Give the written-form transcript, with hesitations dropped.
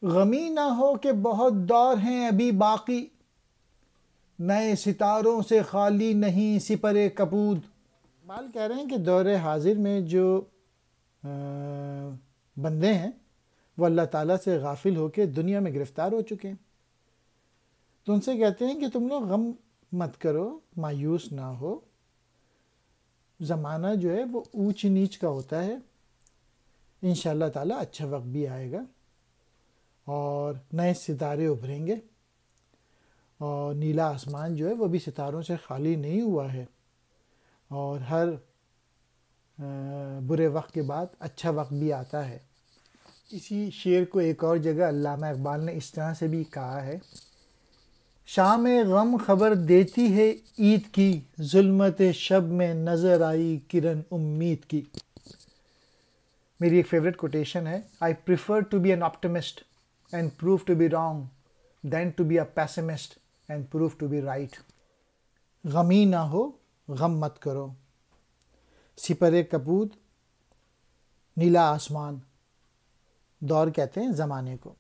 غمی نہ ہو کہ بہت دور ہیں ابھی باقی، نئے ستاروں سے خالی نہیں سپر کپود۔ اقبال کہہ رہے ہیں کہ دور حاضر میں جو بندے ہیں وہ اللہ تعالیٰ سے غافل ہو کے دنیا میں گرفتار ہو چکے ہیں، تو ان سے کہتے ہیں کہ تم لوگ غم مت کرو، مایوس نہ ہو، زمانہ جو ہے وہ اونچ نیچ کا ہوتا ہے، انشاءاللہ تعالیٰ اچھا وقت بھی آئے گا اور نئے ستارے ابھریں گے، اور نیلا آسمان جو ہے وہ بھی ستاروں سے خالی نہیں ہوا ہے، اور ہر برے وقت کے بعد اچھا وقت بھی آتا ہے۔ اسی شعر کو ایک اور جگہ علامہ اقبال نے اس طرح سے بھی کہا ہے: شام غم خبر دیتی ہے عید کی، ظلمت شب میں نظر آئی کرن امید کی۔ میری ایک فیوریٹ کوٹیشن ہے: I prefer to be an optimist and prove to be wrong than to be a pessimist and prove to be right۔ غمی نہ ہو، غم مت کرو، سپر کپود، نیلا آسمان، دور کہتے ہیں زمانے کو۔